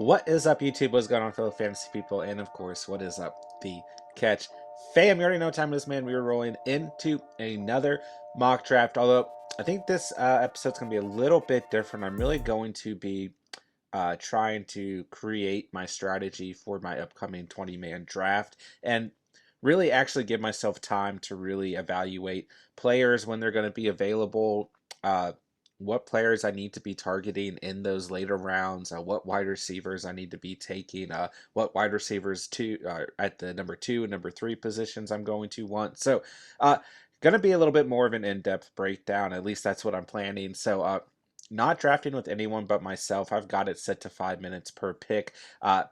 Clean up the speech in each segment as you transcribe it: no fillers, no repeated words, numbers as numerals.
What is up, YouTube? What's going on, fellow fantasy people? And of course, what is up, the catch fam? You already know what time it is, man. We are rolling into another mock draft. Although I think this episode's going to be a little bit different. I'm really going to be trying to create my strategy for my upcoming 20-man draft and really actually give myself time to really evaluate players when they're going to be available. What players I need to be targeting in those later rounds, what wide receivers I need to be taking, what wide receivers at the number 2 and number 3 positions I'm going to want. So, going to be a little bit more of an in-depth breakdown. At least that's what I'm planning. So, not drafting with anyone but myself. I've got it set to 5 minutes per pick.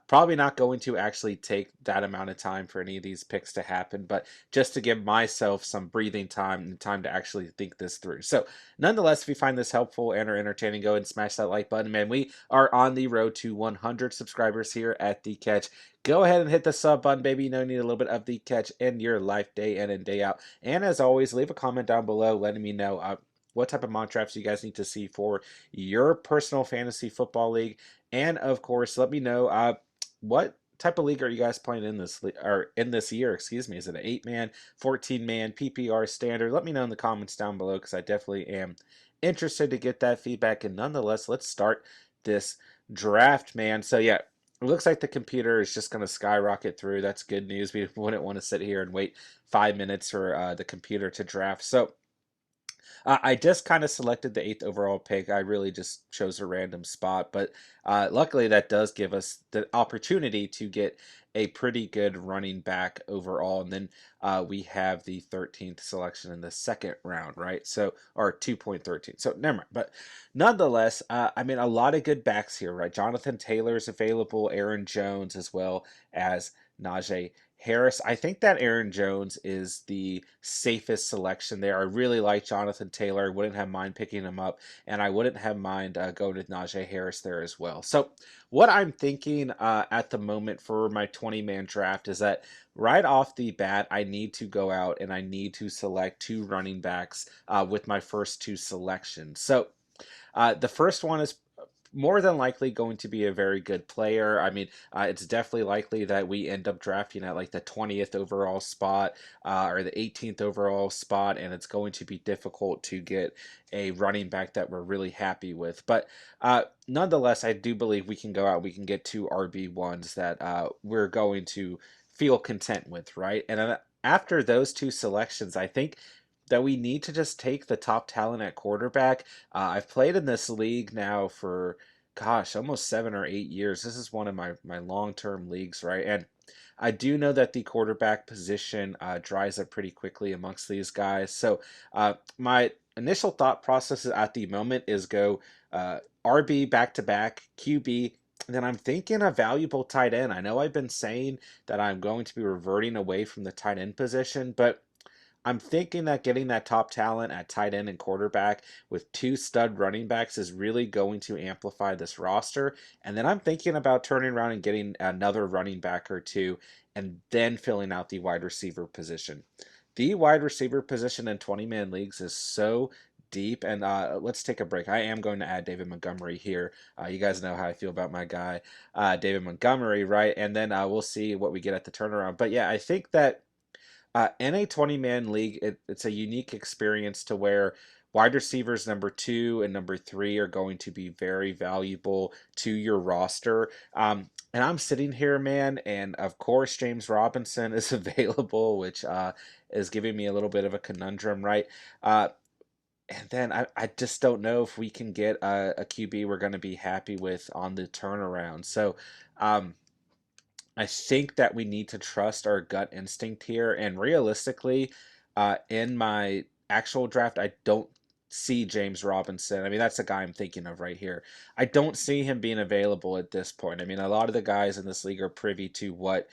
Probably not going to actually take that amount of time for any of these picks to happen, but just to give myself some breathing time and time to actually think this through. So, nonetheless, if you find this helpful and or entertaining, go ahead and smash that like button, man. We are on the road to 100 subscribers here at The Catch. Go ahead and hit the sub button, baby. You know, you need a little bit of The Catch in your life, day in and day out. And as always, leave a comment down below letting me know what type of mock drafts you guys need to see for your personal fantasy football league. And of course, let me know what type of league are you guys playing in this or in this year, excuse me. Is it an 8-man, 14-man, PPR standard? Let me know in the comments down below, because I definitely am interested to get that feedback. And nonetheless, let's start this draft, man. So yeah, it looks like the computer is just going to skyrocket through. That's good news. We wouldn't want to sit here and wait 5 minutes for the computer to draft. So I just kind of selected the 8th overall pick. I really just chose a random spot, but luckily that does give us the opportunity to get a pretty good running back overall. And then we have the 13th selection in the second round, right? So, or 2.13. So, never mind. But nonetheless, I mean, a lot of good backs here, right? Jonathan Taylor's available, Aaron Jones, as well as Najee Harris. I think that Aaron Jones is the safest selection there. I really like Jonathan Taylor. I wouldn't have mind picking him up, and I wouldn't have mind going with Najee Harris there as well. So what I'm thinking at the moment for my 20-man draft is that right off the bat, I need to go out and I need to select 2 running backs with my first 2 selections. So the first one is more than likely going to be a very good player. I mean, it's definitely likely that we end up drafting at like the 20th overall spot or the 18th overall spot, and it's going to be difficult to get a running back that we're really happy with. But nonetheless, I do believe we can go out, we can get 2 RB1s that we're going to feel content with, right? And then after those 2 selections, I think that we need to just take the top talent at quarterback. I've played in this league now for, gosh, almost 7 or 8 years. This is one of my long-term leagues, right? And I do know that the quarterback position dries up pretty quickly amongst these guys. So my initial thought process at the moment is go RB back-to-back, QB, and then I'm thinking a valuable tight end. I know I've been saying that I'm going to be reverting away from the tight end position, but I'm thinking that getting that top talent at tight end and quarterback with 2 stud running backs is really going to amplify this roster. And then I'm thinking about turning around and getting another running back or 2 and then filling out the wide receiver position. The wide receiver position in 20-man leagues is so deep. And let's take a break. I am going to add David Montgomery here. You guys know how I feel about my guy, David Montgomery, right? And then we'll see what we get at the turnaround. But yeah, I think that in a 20-man league, it's a unique experience to where wide receivers number 2 and number 3 are going to be very valuable to your roster. And I'm sitting here, man, and of course James Robinson is available, which is giving me a little bit of a conundrum, right? And then I just don't know if we can get a QB we're going to be happy with on the turnaround. So, I think that we need to trust our gut instinct here. And realistically, in my actual draft, I don't see James Robinson. I mean, that's the guy I'm thinking of right here. I don't see him being available at this point. I mean, a lot of the guys in this league are privy to what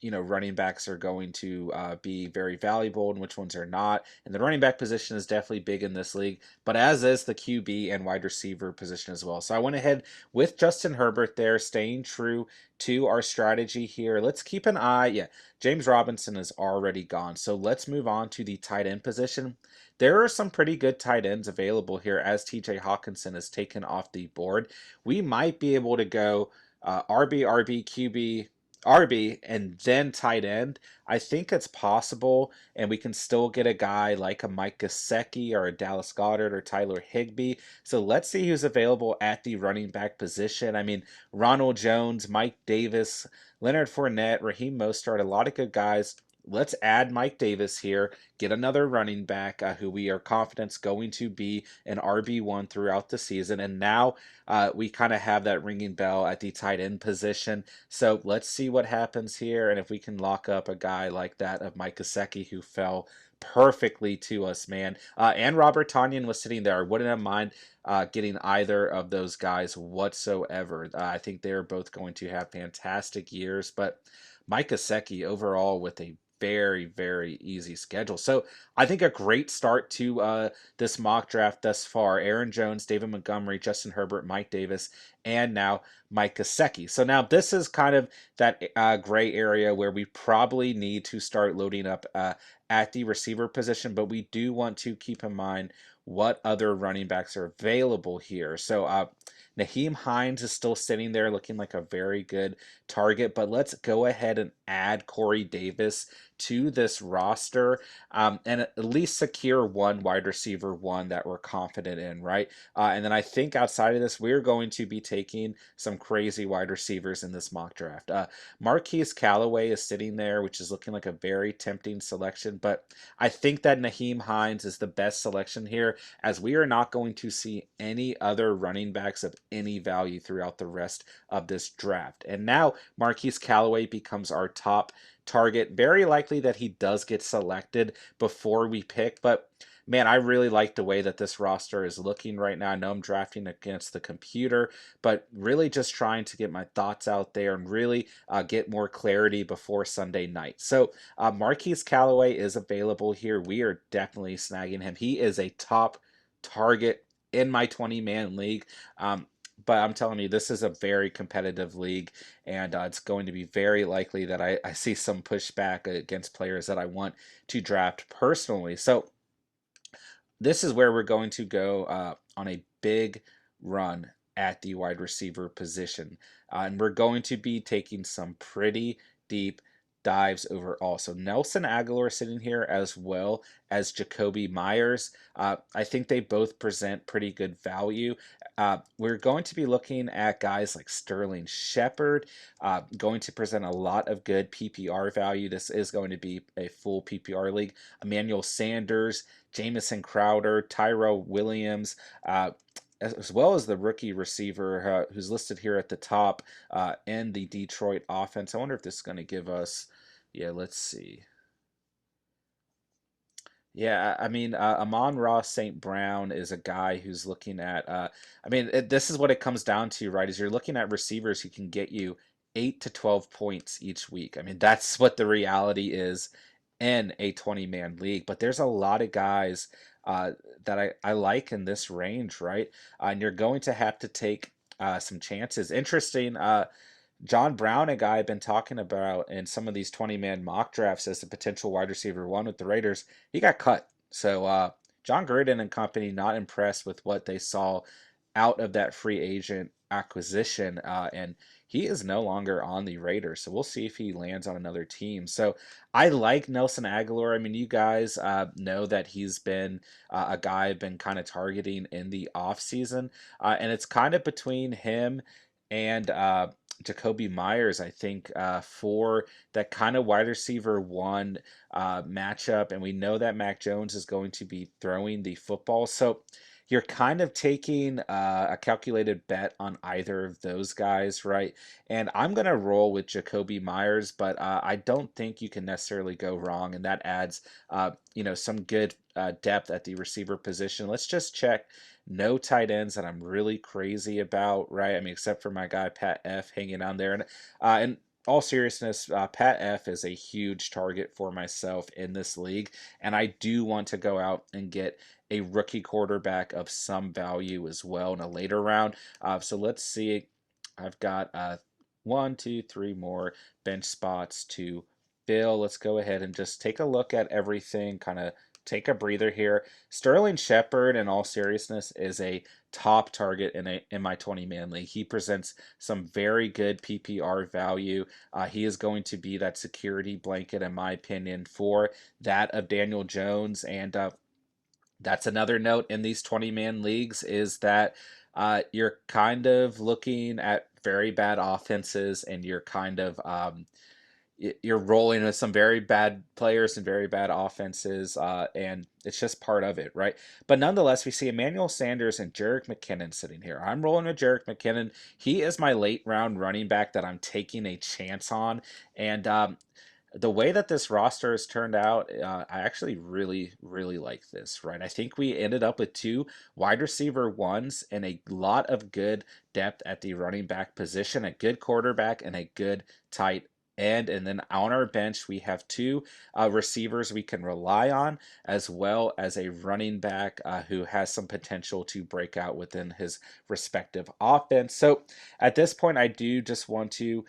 running backs are going to be very valuable and which ones are not. And the running back position is definitely big in this league, but as is the QB and wide receiver position as well. So I went ahead with Justin Herbert there, staying true to our strategy here. Let's keep an eye. Yeah, James Robinson is already gone. So let's move on to the tight end position. There are some pretty good tight ends available here as TJ Hawkinson is taken off the board. We might be able to go RB, RB, QB, RB, and then tight end. I think it's possible, and we can still get a guy like a Mike Gesicki or a Dallas Goedert or Tyler Higbee. So let's see who's available at the running back position. I mean, Ronald Jones, Mike Davis, Leonard Fournette, Raheem Mostert, a lot of good guys. Let's add Mike Davis here, get another running back who we are confident is going to be an RB1 throughout the season. And now we kind of have that ringing bell at the tight end position. So let's see what happens here. And if we can lock up a guy like that of Mike Gesicki, who fell perfectly to us, man. And Robert Tonyan was sitting there. I wouldn't have mind getting either of those guys whatsoever. I think they're both going to have fantastic years. But Mike Gesicki overall with a very, very easy schedule. So I think a great start to this mock draft thus far. Aaron Jones, David Montgomery, Justin Herbert, Mike Davis, and now Mike Gesicki. So now this is kind of that gray area where we probably need to start loading up at the receiver position, but we do want to keep in mind what other running backs are available here. So Naheem Hines is still sitting there looking like a very good target, but let's go ahead and add Corey Davis to this roster and at least secure one wide receiver one that we're confident in, right? And then I think outside of this, we're going to be taking some crazy wide receivers in this mock draft. Marquise Callaway is sitting there, which is looking like a very tempting selection, but I think that Naheem Hines is the best selection here, as we are not going to see any other running backs of any value throughout the rest of this draft. And now Marquise Callaway becomes our top target. Very likely that he does get selected before we pick, but man, I really like the way that this roster is looking right now. I know I'm drafting against the computer, but really just trying to get my thoughts out there and really get more clarity before Sunday night. So Marquise Callaway is available here. We are definitely snagging him. He is a top target in my 20-man league. But I'm telling you, this is a very competitive league, and it's going to be very likely that I see some pushback against players that I want to draft personally. So this is where we're going to go on a big run at the wide receiver position. And we're going to be taking some pretty deep dives overall. So Nelson Agholor sitting here as well as Jacoby Myers. I think they both present pretty good value. We're going to be looking at guys like Sterling Shepard, going to present a lot of good PPR value. This is going to be a full PPR league. Emmanuel Sanders, Jamison Crowder, Tyrell Williams, as well as the rookie receiver who's listed here at the top in the Detroit offense. I wonder if this is going to give us, yeah, let's see. Yeah, I mean, Amon-Ra St. Brown is a guy who's looking at, this is what it comes down to, right? Is you're looking at receivers who can get you 8 to 12 points each week. I mean, that's what the reality is in a 20-man league. But there's a lot of guys that I like in this range, right? And you're going to have to take some chances. Interesting. John Brown, a guy I've been talking about in some of these 20-man mock drafts as a potential wide receiver one with the Raiders, he got cut. So John Gruden and company not impressed with what they saw out of that free agent acquisition, and he is no longer on the Raiders. So we'll see if he lands on another team. So I like Nelson Agholor. I mean, you guys know that he's been a guy I've been kind of targeting in the offseason, and it's kind of between him and Jacoby Myers, I think, for that kind of wide receiver one matchup. And we know that Mac Jones is going to be throwing the football. So you're kind of taking a calculated bet on either of those guys, right? And I'm going to roll with Jacoby Myers, but I don't think you can necessarily go wrong. And that adds, some good depth at the receiver position. Let's just check. No tight ends that I'm really crazy about, right? I mean, except for my guy Pat F hanging on there, and all seriousness, Pat F is a huge target for myself in this league, and I do want to go out and get a rookie quarterback of some value as well in a later round. So let's see. I've got one, two, three more bench spots to fill. Let's go ahead and just take a look at everything, kind of take a breather here. Sterling Shepard, in all seriousness, is a top target in my 20-man league. He presents some very good PPR value. He is going to be that security blanket, in my opinion, for that of Daniel Jones. And that's another note in these 20-man leagues is that you're kind of looking at very bad offenses, and you're kind of you're rolling with some very bad players and very bad offenses, and it's just part of it, right? But nonetheless, we see Emmanuel Sanders and Jerick McKinnon sitting here. I'm rolling with Jerick McKinnon. He is my late round running back that I'm taking a chance on, and the way that this roster has turned out, I actually really, really like this, right? I think we ended up with two wide receiver ones and a lot of good depth at the running back position, a good quarterback and a good tight end. And then on our bench, we have two receivers we can rely on, as well as a running back who has some potential to break out within his respective offense. So at this point, I do just want to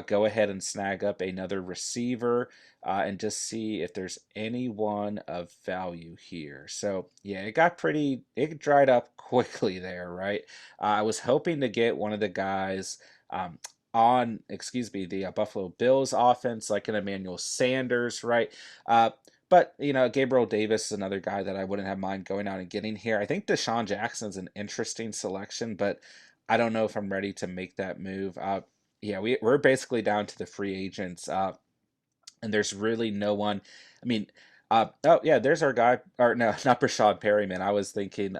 go ahead and snag up another receiver and just see if there's anyone of value here. So yeah, it dried up quickly there, right? I was hoping to get one of the guys um, the Buffalo Bills offense, like an Emmanuel Sanders, right? But Gabriel Davis is another guy that I wouldn't have mind going out and getting here. I think Deshaun Jackson's an interesting selection, but I don't know if I'm ready to make that move. Yeah, we're basically down to the free agents, and there's really no one. I mean, oh yeah, there's our guy. Or no, not Brashad Perryman. I was thinking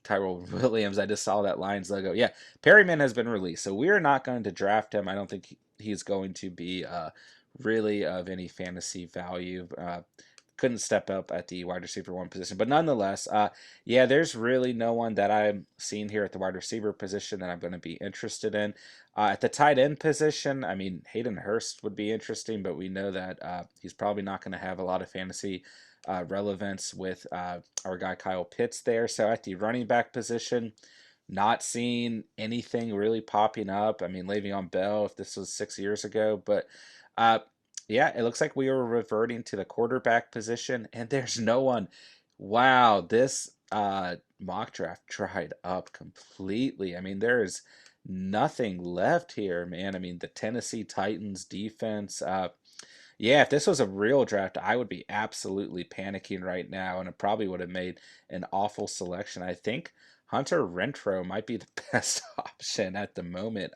Tyrell Williams. I just saw that Lions logo. Yeah, Perryman has been released, so we are not going to draft him. I don't think he's going to be really of any fantasy value. Couldn't step up at the wide receiver one position, but nonetheless, yeah, there's really no one that I'm seeing here at the wide receiver position that I'm going to be interested in. At the tight end position, I mean, Hayden Hurst would be interesting, but we know that he's probably not going to have a lot of fantasy relevance with our guy Kyle Pitts there. So at the running back position, not seeing anything really popping up. I mean, Le'Veon Bell, if this was 6 years ago, but uh, yeah, it looks like we were reverting to the quarterback position, and there's no one. Wow, this mock draft dried up completely. I mean, there is nothing left here, man. I mean, the Tennessee Titans defense. Yeah, if this was a real draft, I would be absolutely panicking right now, and it probably would have made an awful selection. I think Hunter Renfrow might be the best option at the moment.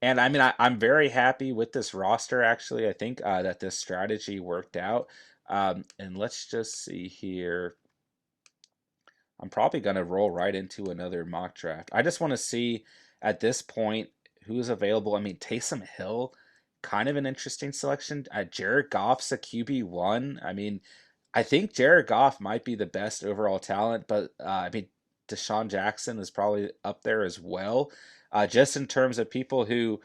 And I mean, I'm very happy with this roster, actually. I think that this strategy worked out. And let's just see here. I'm probably going to roll right into another mock draft. I just want to see at this point who's available. I mean, Taysom Hill, kind of an interesting selection. Jared Goff's a QB1. I mean, I think Jared Goff might be the best overall talent, but I mean, Deshaun Jackson is probably up there as well. Just in terms of people who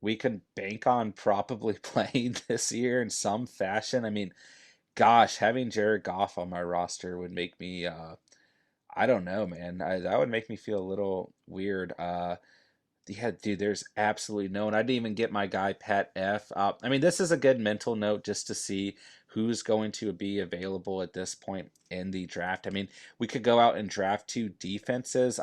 we could bank on probably playing this year in some fashion. I mean, gosh, having Jared Goff on my roster would make me I don't know, man. That would make me feel a little weird. Yeah, dude, there's absolutely no one. I didn't even get my guy Pat F. I mean, this is a good mental note just to see who's going to be available at this point in the draft. I mean, we could go out and draft two defenses.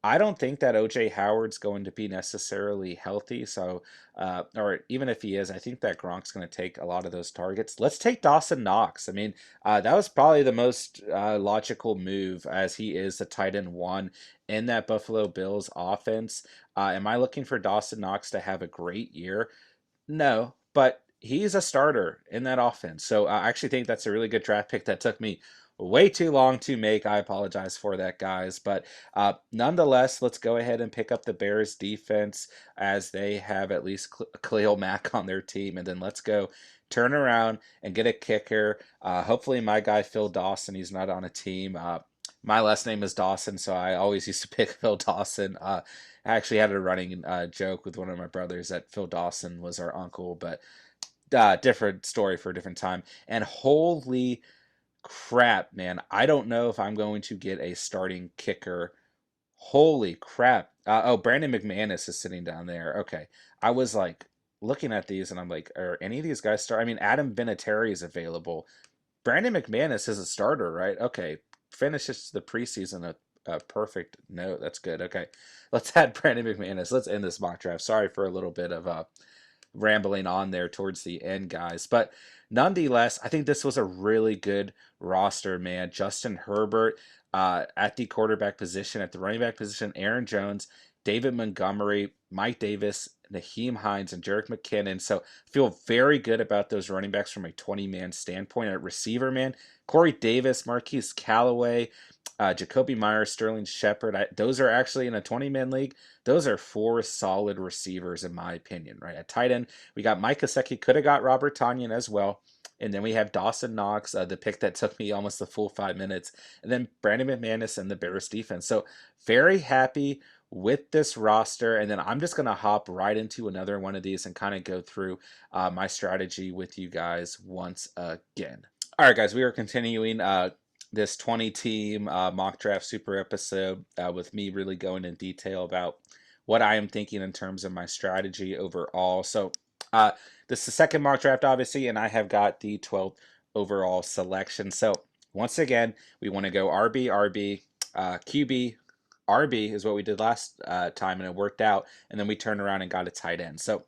I don't think that OJ Howard's going to be necessarily healthy. So, or even if he is, I think that Gronk's going to take a lot of those targets. Let's take Dawson Knox. I mean, that was probably the most logical move, as he is the tight end one in that Buffalo Bills offense. Am I looking for Dawson Knox to have a great year? No, but he's a starter in that offense. So I actually think that's a really good draft pick that took me way too long to make. I apologize for that, guys. But nonetheless, let's go ahead and pick up the Bears defense, as they have at least Khalil Mack on their team. And then let's go turn around and get a kicker. Hopefully my guy Phil Dawson, he's not on a team. My last name is Dawson, so I always used to pick Phil Dawson. I actually had a running joke with one of my brothers that Phil Dawson was our uncle, but different story for a different time. And holy crap, man, I don't know if I'm going to get a starting kicker. Holy crap. Oh, Brandon McManus is sitting down there. Okay. I was like looking at these and I'm like, are any of these guys start? I mean, Adam Vinatieri is available. Brandon McManus is a starter, right? Okay. Finishes the preseason a perfect note. That's good. Okay. Let's add Brandon McManus. Let's end this mock draft. Sorry for a little bit of rambling on there towards the end, guys. But nonetheless, I think this was a really good roster, man. Justin Herbert at the quarterback position, at the running back position, Aaron Jones, David Montgomery, Mike Davis, Naheem Hines, and Jerick McKinnon. So I feel very good about those running backs from a 20-man standpoint. At receiver, man, Corey Davis, Marquise Callaway, Jacoby Myers, Sterling Shepard. Those are actually in a 20-man league. Those are four solid receivers, in my opinion, right? At tight end, we got Mike Gesicki, could have got Robert Tonyan as well. And then we have Dawson Knox, the pick that took me almost the full 5 minutes. And then Brandon McManus and the Bears defense. So very happy with this roster. And then I'm just going to hop right into another one of these and kind of go through my strategy with you guys once again. All right, guys, we are continuing this 20-team mock draft super episode with me really going in detail about what I am thinking in terms of my strategy overall. So this is the second mock draft, obviously, and I have got the 12th overall selection. So once again, we want to go RB, RB, QB, RB is what we did last time, and it worked out. And then we turned around and got a tight end. So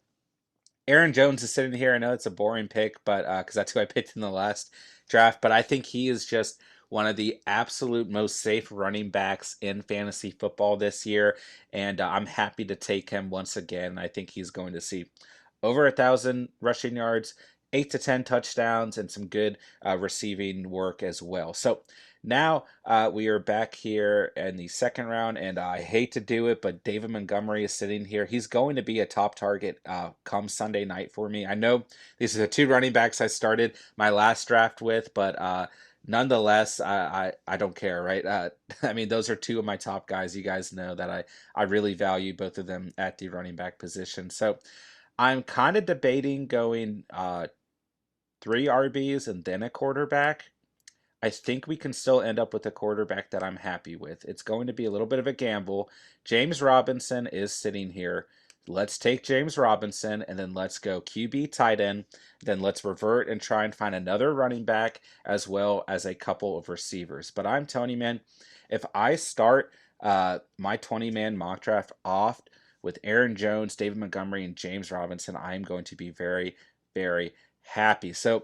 Aaron Jones is sitting here. I know it's a boring pick, but because that's who I picked in the last draft. But I think he is just one of the absolute most safe running backs in fantasy football this year, and I'm happy to take him once again. I think he's going to see over 1,000 rushing yards, 8 to 10 touchdowns, and some good receiving work as well. So now we are back here in the second round, and I hate to do it, but David Montgomery is sitting here. He's going to be a top target come Sunday night for me. I know these are the two running backs I started my last draft with, but nonetheless, I don't care, right? I mean, those are two of my top guys. You guys know that I really value both of them at the running back position. So I'm kind of debating going three RBs and then a quarterback. I think we can still end up with a quarterback that I'm happy with. It's going to be a little bit of a gamble. James Robinson is sitting here. Let's take James Robinson and then let's go QB tight end. Then let's revert and try and find another running back as well as a couple of receivers. But I'm telling you, man, if I start my 20-man mock draft off with Aaron Jones, David Montgomery, and James Robinson, I'm going to be very, very happy. So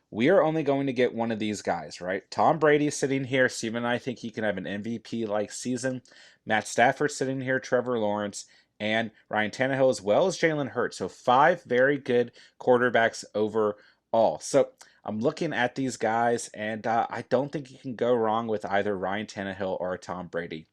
we are only going to get one of these guys, right? Tom Brady is sitting here. Steven and I think he can have an MVP-like season. Matt Stafford sitting here. Trevor Lawrence and Ryan Tannehill as well as Jalen Hurts. So 5 very good quarterbacks overall. So I'm looking at these guys, and I don't think you can go wrong with either Ryan Tannehill or Tom Brady.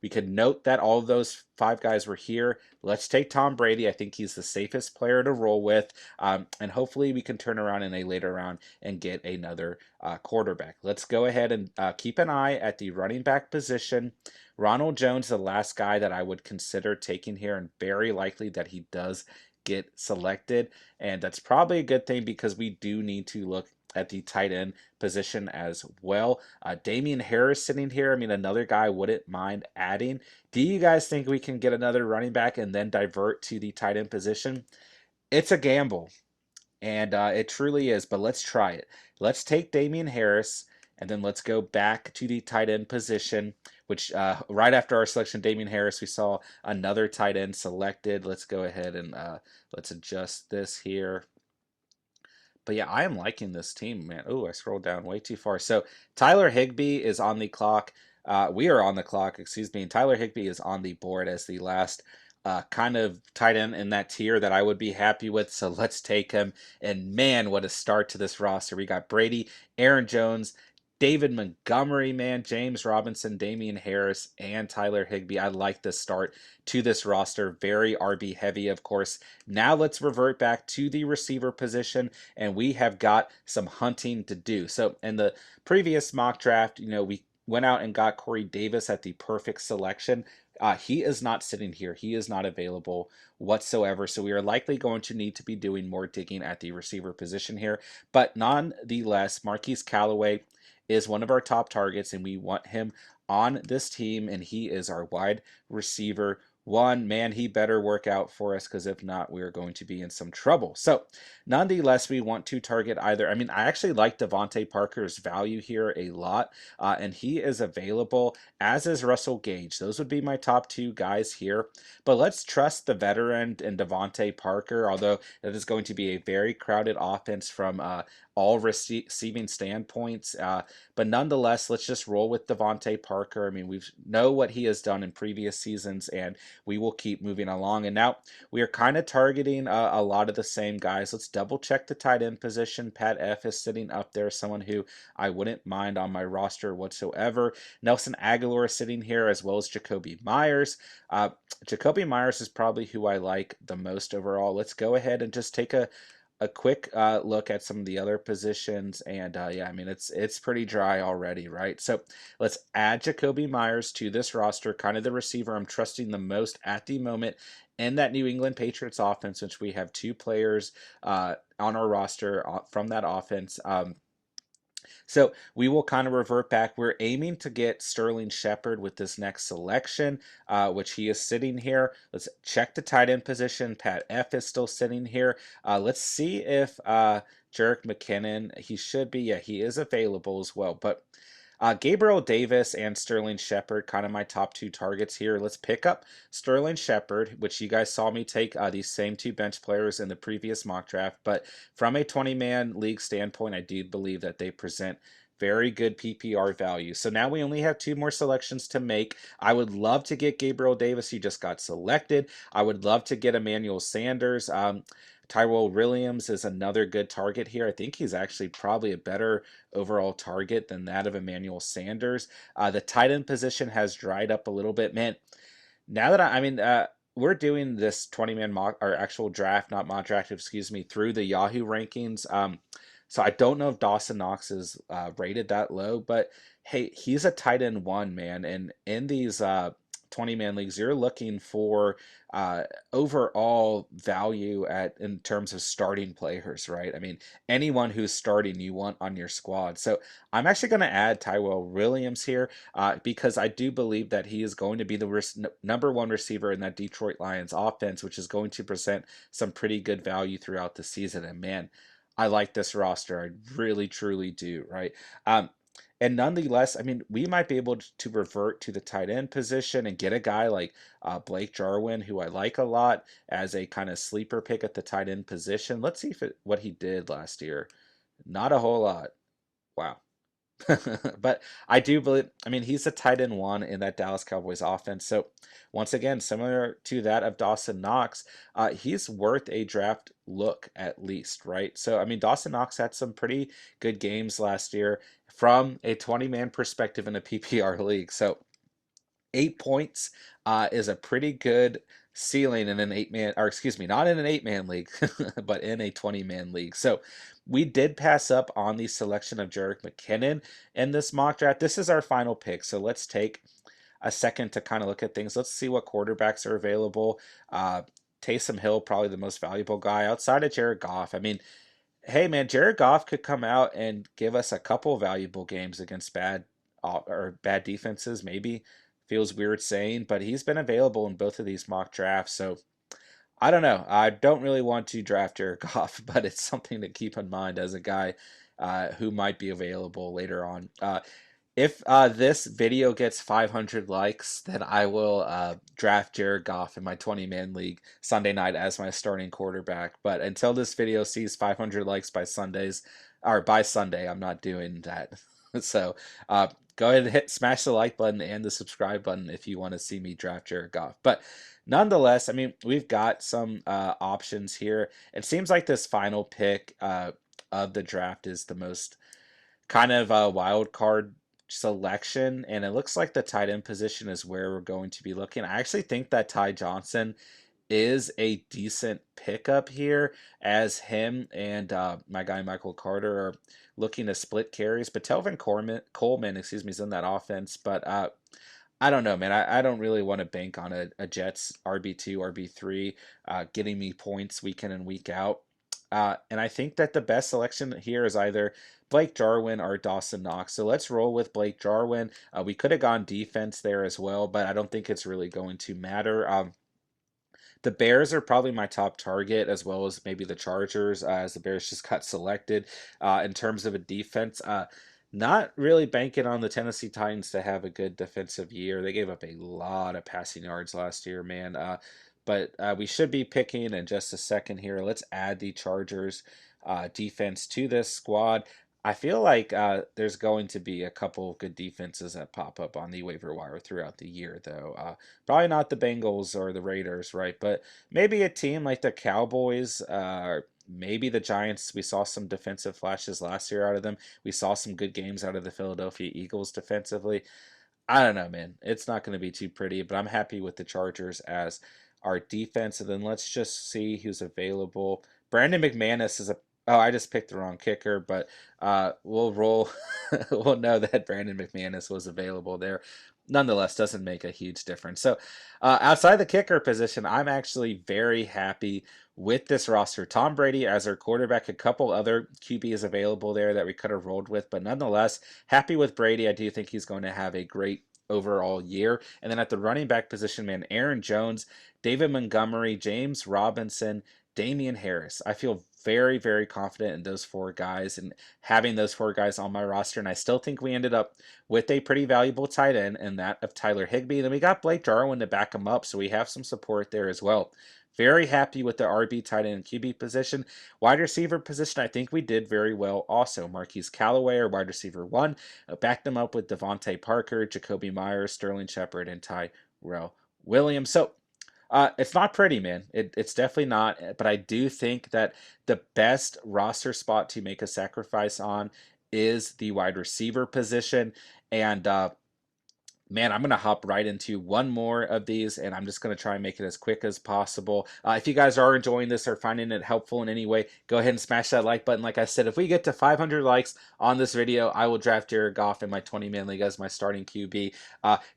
We could note that all of those 5 guys were here. Let's take Tom Brady. I think he's the safest player to roll with. And hopefully we can turn around in a later round and get another quarterback. Let's go ahead and keep an eye at the running back position. Ronald Jones, the last guy that I would consider taking here, and very likely that he does get selected. And that's probably a good thing because we do need to look at the tight end position as well. Damian Harris sitting here. I mean, another guy I wouldn't mind adding. Do you guys think we can get another running back and then divert to the tight end position? It's a gamble, and it truly is, but let's try it. Let's take Damian Harris, and then let's go back to the tight end position, which right after our selection, Damian Harris, we saw another tight end selected. Let's go ahead and let's adjust this here. But yeah, I am liking this team, man. Oh, I scrolled down way too far. So Tyler Higbee is on the clock. We are on the clock, excuse me. And Tyler Higbee is on the board as the last kind of tight end in that tier that I would be happy with. So let's take him. And man, what a start to this roster. We got Brady, Aaron Jones, David Montgomery, man, James Robinson, Damian Harris, and Tyler Higbee. I like the start to this roster. Very RB heavy, of course. Now let's revert back to the receiver position, and we have got some hunting to do. So in the previous mock draft, we went out and got Corey Davis at the perfect selection. He is not sitting here. He is not available whatsoever. So we are likely going to need to be doing more digging at the receiver position here. But nonetheless, Marquise Callaway is one of our top targets, and we want him on this team, and he is our wide receiver one. Man, he better work out for us, because if not, we are going to be in some trouble. So nonetheless, we want to target either. I mean, I actually like Devante Parker's value here a lot, and he is available, as is Russell Gage. Those would be my top two guys here. But let's trust the veteran and Devante Parker, although that is going to be a very crowded offense from all receiving standpoints. But nonetheless, let's just roll with Devante Parker. I mean, we know what he has done in previous seasons, and we will keep moving along. And now we are kind of targeting a lot of the same guys. Let's double check the tight end position. Pat F is sitting up there, someone who I wouldn't mind on my roster whatsoever. Nelson Agholor is sitting here, as well as Jacoby Myers. Jacoby Myers is probably who I like the most overall. Let's go ahead and just take a quick look at some of the other positions, and yeah, I mean, it's pretty dry already, right? So let's add Jacoby Myers to this roster, kind of the receiver I'm trusting the most at the moment in that New England Patriots offense, which we have two players on our roster from that offense. So we will kind of revert back. We're aiming to get Sterling Shepard with this next selection, which he is sitting here. Let's check the tight end position. Pat F is still sitting here. Let's see if Jerick McKinnon, he should be, yeah, he is available as well. But Gabriel Davis and Sterling Shepard, kind of my top two targets here. Let's pick up Sterling Shepard, which you guys saw me take these same two bench players in the previous mock draft. But from a 20-man league standpoint, I do believe that they present very good PPR value. So now we only have two more selections to make. I would love to get Gabriel Davis. He just got selected. I would love to get Emmanuel Sanders. Tyrell Williams is another good target here. I think he's actually probably a better overall target than that of Emmanuel Sanders. The tight end position has dried up a little bit. Man, now that I mean, we're doing this 20-man mock, or actual draft, not mock draft, excuse me, through the Yahoo rankings. So I don't know if Dawson Knox is rated that low, but hey, he's a tight end one, man. And in these 20-man leagues, you're looking for overall value in terms of starting players, right? I mean, anyone who's starting you want on your squad. So I'm actually going to add Tyrell Williams here because I do believe that he is going to be the number one receiver in that Detroit Lions offense, which is going to present some pretty good value throughout the season. And man, I like this roster. I really, truly do, right? And nonetheless, I mean, we might be able to revert to the tight end position and get a guy like Blake Jarwin, who I like a lot, as a kind of sleeper pick at the tight end position. Let's see what he did last year. Not a whole lot. Wow. But I do believe, I mean, he's a tight end one in that Dallas Cowboys offense. So once again, similar to that of Dawson Knox, he's worth a draft look at least, right? So, I mean, Dawson Knox had some pretty good games last year from a 20-man perspective in a PPR league. So 8 points is a pretty good ceiling in an 8-man, or excuse me, not in an 8-man league, but in a 20-man league. So we did pass up on the selection of Jerick McKinnon in this mock draft. This is our final pick. So let's take a second to kind of look at things. Let's see what quarterbacks are available. Taysom Hill, probably the most valuable guy outside of Jared Goff. I mean, hey man, Jared Goff could come out and give us a couple valuable games against bad defenses, maybe. Feels weird saying, but he's been available in both of these mock drafts. So I don't know. I don't really want to draft Jared Goff, but it's something to keep in mind as a guy who might be available later on. If this video gets 500 likes, then I will draft Jared Goff in my 20-man league Sunday night as my starting quarterback. But until this video sees 500 likes by Sunday, I'm not doing that. So go ahead and smash the like button and the subscribe button if you want to see me draft Jared Goff. But nonetheless, I mean, we've got some options here. It seems like this final pick of the draft is the most kind of wild card selection, and it looks like the tight end position is where we're going to be looking. I actually think that Ty Johnson is a decent pickup here, as him and my guy Michael Carter are looking to split carries. But Coleman, excuse me, is in that offense. But I don't know, man. I don't really want to bank on a Jets RB2, RB3 getting me points week in and week out. And I think that the best selection here is either Blake Jarwin or Dawson Knox. So let's roll with Blake Jarwin. We could have gone defense there as well, but I don't think it's really going to matter. The Bears are probably my top target, as well as maybe the Chargers, as the Bears just got selected. In terms of a defense, not really banking on the Tennessee Titans to have a good defensive year. They gave up a lot of passing yards last year, man. But we should be picking in just a second here. Let's add the Chargers defense to this squad. I feel like there's going to be a couple of good defenses that pop up on the waiver wire throughout the year, though. Probably not the Bengals or the Raiders, right? But maybe a team like the Cowboys, maybe the Giants. We saw some defensive flashes last year out of them. We saw some good games out of the Philadelphia Eagles defensively. I don't know, man. It's not going to be too pretty, but I'm happy with the Chargers as our defense. And then let's just see who's available. Brandon McManus is a. Oh, I just picked the wrong kicker, but we'll roll. We'll know that Brandon McManus was available there. Nonetheless, doesn't make a huge difference. So, outside the kicker position, I'm actually very happy with this roster. Tom Brady as our quarterback, a couple other QBs available there that we could have rolled with, but nonetheless, happy with Brady. I do think he's going to have a great overall year. And then at the running back position, man, Aaron Jones, David Montgomery, James Robinson, Damian Harris. I feel very, very confident in those four guys and having those four guys on my roster. And I still think we ended up with a pretty valuable tight end, and that of Tyler Higbee. Then we got Blake Jarwin to back him up, so we have some support there as well. Very happy with the RB, tight end, and QB position. Wide receiver position, I think we did very well also. Marquise Callaway, or wide receiver one, backed them up with Devante Parker, Jacoby Myers, Sterling Shepard, and Tyrell Williams. So it's not pretty, man. It's definitely not. But I do think that the best roster spot to make a sacrifice on is the wide receiver position. And man, I'm going to hop right into one more of these, and I'm just going to try and make it as quick as possible. If you guys are enjoying this or finding it helpful in any way, go ahead and smash that like button. Like I said, if we get to 500 likes on this video, I will draft Jared Goff in my 20-man league as my starting QB.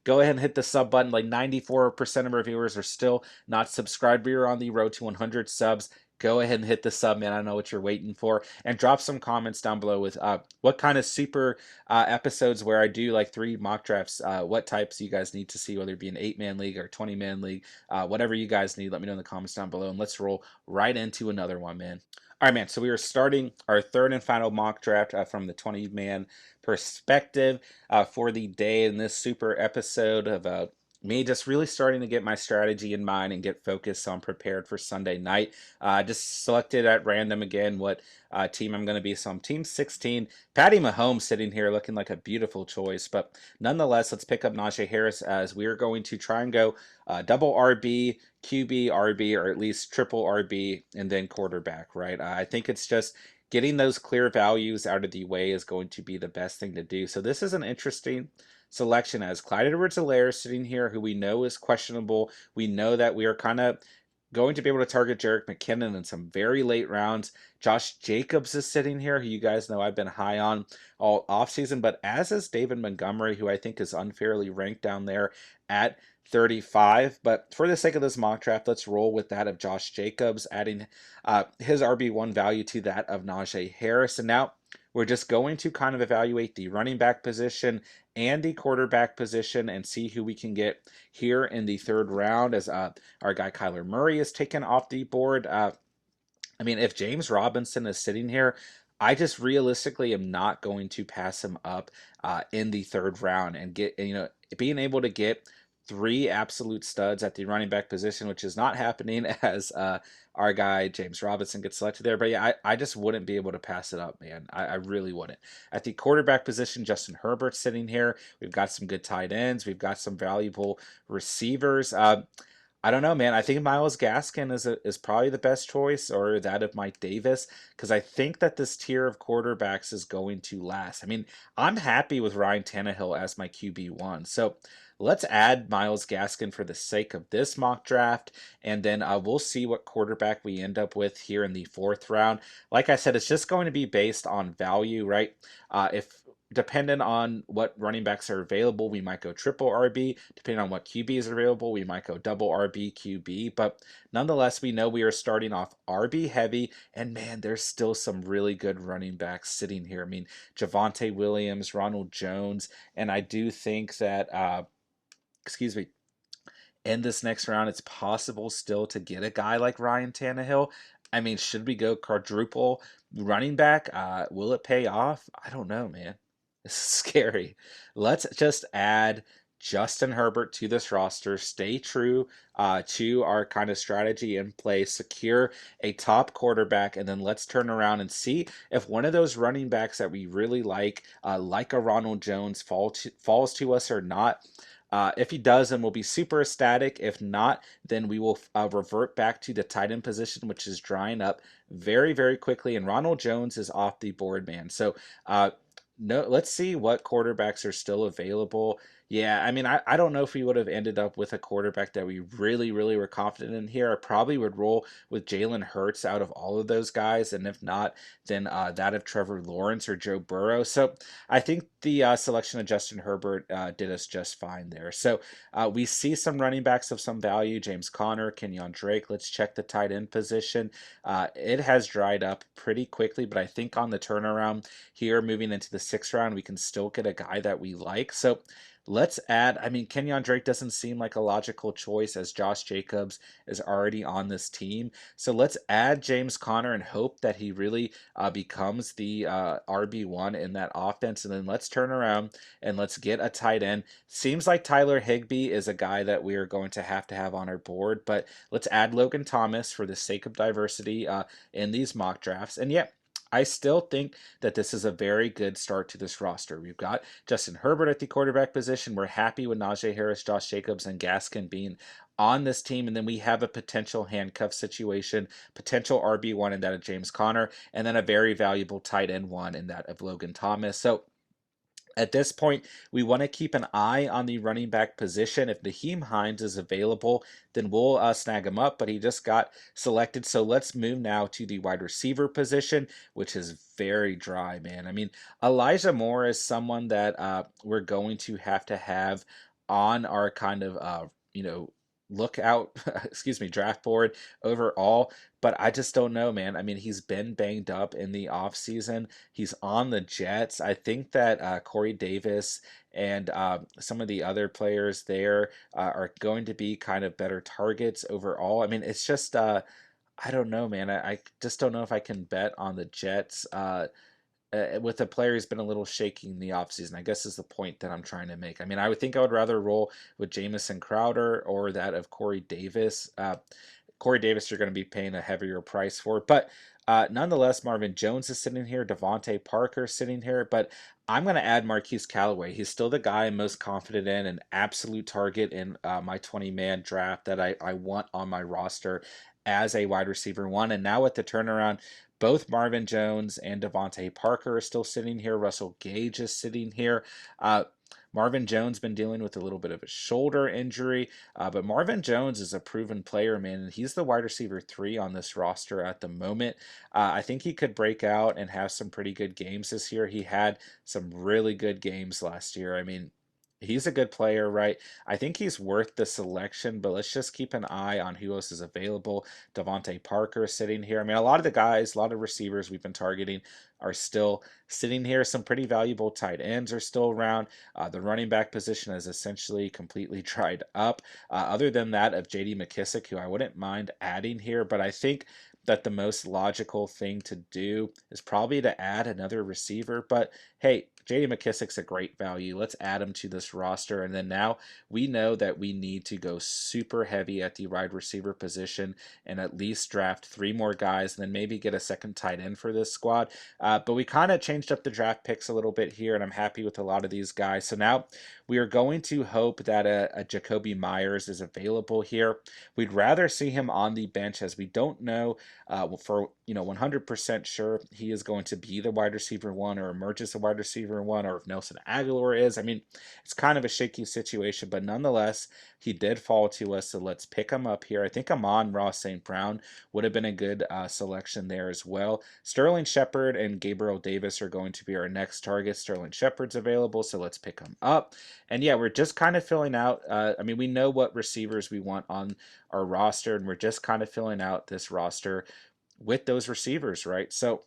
Go ahead and hit the sub button. Like 94% of our viewers are still not subscribed. We are on the road to 100 subs. Go ahead and hit the sub, man. I know what you're waiting for. And drop some comments down below with what kind of super episodes where I do like 3 mock drafts, what types you guys need to see, whether it be an 8-man league or 20-man league, whatever you guys need, let me know in the comments down below. And let's roll right into another one, man. All right, man. So we are starting our third and final mock draft from the 20-man perspective for the day in this super episode of me just really starting to get my strategy in mind and get focused on prepared for Sunday night. Just selected at random again what team I'm going to be. So I'm team 16. Patty Mahomes sitting here looking like a beautiful choice. But nonetheless, let's pick up Najee Harris as we are going to try and go double RB, QB, RB, or at least triple RB, and then quarterback, right? I think it's just getting those clear values out of the way is going to be the best thing to do. So this is an interesting selection as Clyde Edwards-Helaire sitting here, who we know is questionable. We know that we are kind of going to be able to target Jerick McKinnon in some very late rounds. Josh Jacobs is sitting here, who you guys know I've been high on all offseason, but as is David Montgomery, who I think is unfairly ranked down there at 35. But for the sake of this mock draft, let's roll with that of Josh Jacobs, adding his RB1 value to that of Najee Harris. And now we're just going to kind of evaluate the running back position and the quarterback position and see who we can get here in the third round as our guy Kyler Murray is taken off the board. I mean, if James Robinson is sitting here, I just realistically am not going to pass him up in the third round and get, being able to get 3 absolute studs at the running back position, which is not happening as our guy James Robinson gets selected there. But yeah, I just wouldn't be able to pass it up, man. I really wouldn't. At the quarterback position, Justin Herbert's sitting here. We've got some good tight ends. We've got some valuable receivers. I don't know, man. I think Myles Gaskin is probably the best choice, or that of Mike Davis, because I think that this tier of quarterbacks is going to last. I mean, I'm happy with Ryan Tannehill as my QB1. So let's add Myles Gaskin for the sake of this mock draft, and then we'll see what quarterback we end up with here in the 4th round. Like I said, it's just going to be based on value, right? If depending on what running backs are available, we might go triple RB. Depending on what QB is available, we might go double RB QB. But nonetheless, we know we are starting off RB heavy, and man, there's still some really good running backs sitting here. I mean, Javonte Williams, Ronald Jones, and I do think that, excuse me, in this next round, it's possible still to get a guy like Ryan Tannehill. I mean, should we go quadruple running back? Will it pay off? I don't know, man. This is scary. Let's just add Justin Herbert to this roster. Stay true to our kind of strategy in place. Secure a top quarterback, and then let's turn around and see if one of those running backs that we really like a Ronald Jones, falls to us or not. If he does, then we'll be super ecstatic. If not, then we will revert back to the tight end position, which is drying up very, very quickly. And Ronald Jones is off the board, man. So, no, let's see what quarterbacks are still available. Yeah, I mean, I don't know if we would have ended up with a quarterback that we really, really were confident in here. I probably would roll with Jalen Hurts out of all of those guys. And if not, then that of Trevor Lawrence or Joe Burrow. So I think the selection of Justin Herbert did us just fine there. So we see some running backs of some value. James Conner, Kenyon Drake. Let's check the tight end position. It has dried up pretty quickly, but I think on the turnaround here, moving into the 6th round, we can still get a guy that we like. So let's add, I mean, Kenyon Drake doesn't seem like a logical choice as Josh Jacobs is already on this team. So let's add James Conner and hope that he really becomes the RB1 in that offense. And then let's turn around and let's get a tight end. Seems like Tyler Higbee is a guy that we are going to have on our board, but let's add Logan Thomas for the sake of diversity in these mock drafts. And yeah, I still think that this is a very good start to this roster. We've got Justin Herbert at the quarterback position. We're happy with Najee Harris, Josh Jacobs, and Gaskin being on this team. And then we have a potential handcuff situation, potential RB1 in that of James Conner, and then a very valuable tight end 1 in that of Logan Thomas. So at this point, we want to keep an eye on the running back position. If Naheem Hines is available, then we'll snag him up, but he just got selected. So let's move now to the wide receiver position, which is very dry, man. I mean, Elijah Moore is someone that we're going to have on our kind of, lookout, excuse me, draft board overall. But I just don't know, man. I mean, he's been banged up in the offseason. He's on the Jets. I think that Corey Davis and some of the other players there are going to be kind of better targets overall. I mean, it's just, I don't know, man. I just don't know if I can bet on the Jets. With a player who's been a little shaky in the offseason, I guess is the point that I'm trying to make. I mean, I would think I would rather roll with Jamison Crowder or that of Corey Davis. Corey Davis, you're going to be paying a heavier price for. But nonetheless, Marvin Jones is sitting here. Devante Parker sitting here. But I'm going to add Marquise Callaway. He's still the guy I'm most confident in, an absolute target in my 20-man draft that I want on my roster as a wide receiver 1. And now with the turnaround, both Marvin Jones and Devante Parker are still sitting here. Russell Gage is sitting here. Marvin Jones been dealing with a little bit of a shoulder injury, but Marvin Jones is a proven player, man, and he's the wide receiver 3 on this roster at the moment. I think he could break out and have some pretty good games this year. He had some really good games last year. I mean, he's a good player, right? I think he's worth the selection, but let's just keep an eye on who else is available. Devante Parker sitting here. I mean, a lot of the guys, a lot of receivers we've been targeting are still sitting here. Some pretty valuable tight ends are still around. The running back position is essentially completely dried up. Other than that of J.D. McKissick, who I wouldn't mind adding here, but I think that the most logical thing to do is probably to add another receiver. But hey, J.D. McKissick's a great value. Let's add him to this roster. And then now we know that we need to go super heavy at the wide receiver position and at least draft 3 more guys and then maybe get a second tight end for this squad. But we kind of changed up the draft picks a little bit here, and I'm happy with a lot of these guys. So now we are going to hope that a Jacoby Myers is available here. We'd rather see him on the bench as we don't know for 100% sure he is going to be the wide receiver 1 or emerge as a wide receiver receiver one or if Nelson Agholor is. I mean, it's kind of a shaky situation, but nonetheless, he did fall to us, so let's pick him up here. I think Amon-Ra St. Brown would have been a good selection there as well. Sterling Shepard and Gabriel Davis are going to be our next targets. Sterling Shepard's available, so let's pick him up. And yeah, we're just kind of filling out. I mean, we know what receivers we want on our roster, and we're just kind of filling out this roster with those receivers, right? So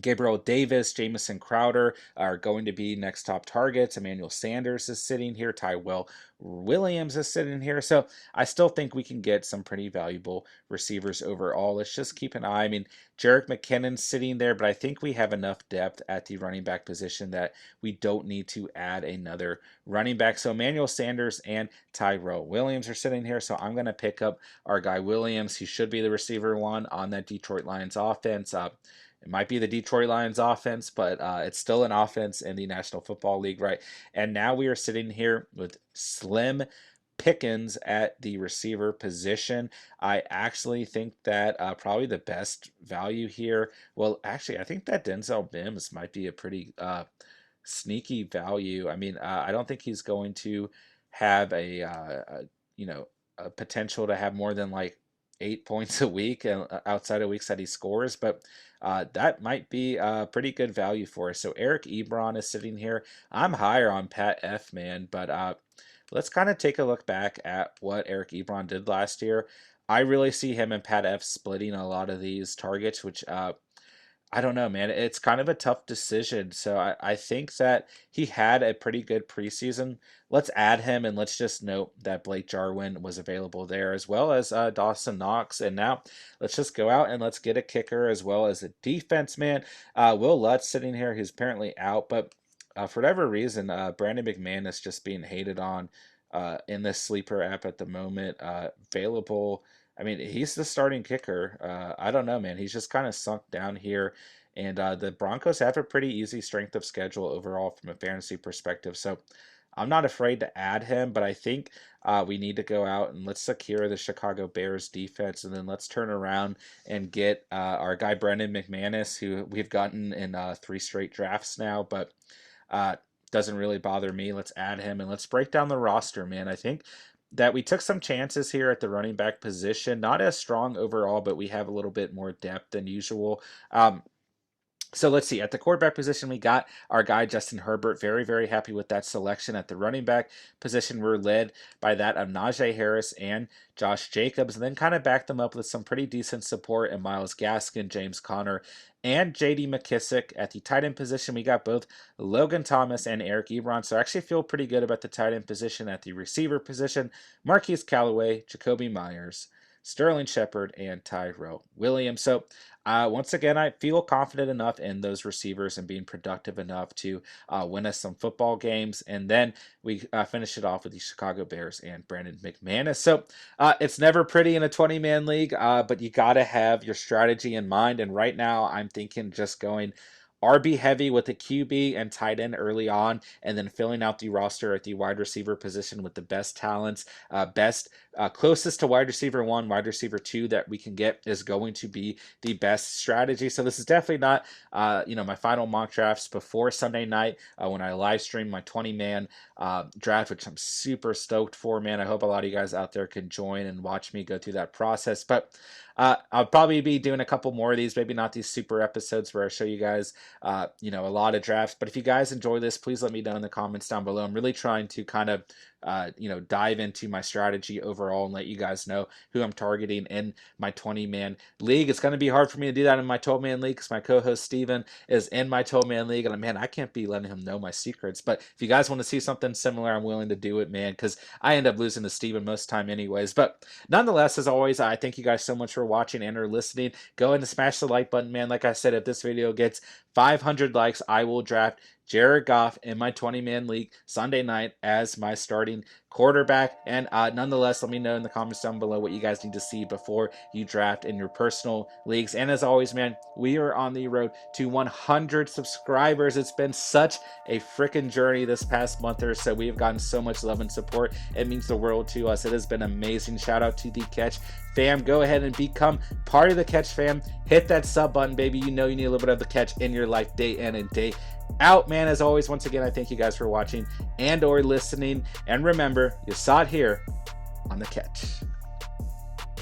Gabriel Davis, Jamison Crowder are going to be next top targets. Emmanuel Sanders is sitting here. Tyrell Williams is sitting here. So I still think we can get some pretty valuable receivers overall. Let's just keep an eye. I mean, Jerick McKinnon's sitting there, but I think we have enough depth at the running back position that we don't need to add another running back. So Emmanuel Sanders and Tyrell Williams are sitting here. So I'm going to pick up our guy Williams. He should be the receiver one on that Detroit Lions offense. It might be the Detroit Lions offense, but it's still an offense in the National Football League, right? And now we are sitting here with slim pickings at the receiver position. I actually think that probably the best value here, well, actually, I think that Denzel Mims might be a pretty sneaky value. I mean, I don't think he's going to have a potential to have more than like 8 points a week outside of weeks that he scores, but that might be a pretty good value for us. So Eric Ebron is sitting here. I'm higher on Pat F, man, but let's kind of take a look back at what Eric Ebron did last year. I really see him and Pat F splitting a lot of these targets, which I don't know, man. It's kind of a tough decision. So I think that he had a pretty good preseason. Let's add him, and let's just note that Blake Jarwin was available there, as well as Dawson Knox. And now let's just go out and let's get a kicker as well as a defense man. Will Lutz sitting here, who's apparently out, but for whatever reason, Brandon McManus just being hated on in this sleeper app at the moment. Available. I mean, he's the starting kicker. I don't know, man. He's just kind of sunk down here. And the Broncos have a pretty easy strength of schedule overall from a fantasy perspective. So I'm not afraid to add him, but I think we need to go out and let's secure the Chicago Bears defense. And then let's turn around and get our guy, Brendan McManus, who we've gotten in 3 straight drafts now. But doesn't really bother me. Let's add him and let's break down the roster, man. I think that we took some chances here at the running back position. Not as strong overall, but we have a little bit more depth than usual. So let's see. At the quarterback position, we got our guy, Justin Herbert. Very, very happy with that selection. At the running back position, we're led by that of Najee Harris and Josh Jacobs, and then kind of backed them up with some pretty decent support in Myles Gaskin, James Conner, and J.D. McKissick. At the tight end position, we got both Logan Thomas and Eric Ebron. So I actually feel pretty good about the tight end position. At the receiver position, Marquise Callaway, Jacoby Myers, Sterling Shepard, and Tyrell Williams. So once again, I feel confident enough in those receivers and being productive enough to win us some football games. And then we finish it off with the Chicago Bears and Brandon McManus. So it's never pretty in a 20-man league, but you got to have your strategy in mind. And right now, I'm thinking just going RB heavy with the QB and tight end early on, and then filling out the roster at the wide receiver position with the best talents, closest to wide receiver 1, wide receiver 2 that we can get is going to be the best strategy. So this is definitely not, my final mock drafts before Sunday night when I live stream my 20-man draft, which I'm super stoked for, man. I hope a lot of you guys out there can join and watch me go through that process. But I'll probably be doing a couple more of these, maybe not these super episodes where I show you guys, a lot of drafts. But if you guys enjoy this, please let me know in the comments down below. I'm really trying to kind of, dive into my strategy overall and let you guys know who I'm targeting in my 20-man league. It's going to be hard for me to do that in my 12-man league because my co-host Steven is in my 12-man league. And man, I can't be letting him know my secrets. But if you guys want to see something similar, I'm willing to do it, man, because I end up losing to Steven most of the time anyways. But nonetheless, as always, I thank you guys so much for watching and or listening. Go ahead and smash the like button, man. Like I said, if this video gets 500 likes, I will draft Jared Goff in my 20-man league Sunday night as my starting quarterback. And nonetheless, let me know in the comments down below what you guys need to see before you draft in your personal leagues. And as always, man, we are on the road to 100 subscribers. It's been such a freaking journey this past month or so. We have gotten so much love and support. It means the world to us. It has been amazing. Shout out to the Catch fam. Go ahead and become part of the Catch fam. Hit that sub button, baby. You know you need a little bit of the Catch in your life day in and day out, man. As always, once again, I thank you guys for watching and or listening. And remember, you saw it here on the Catch.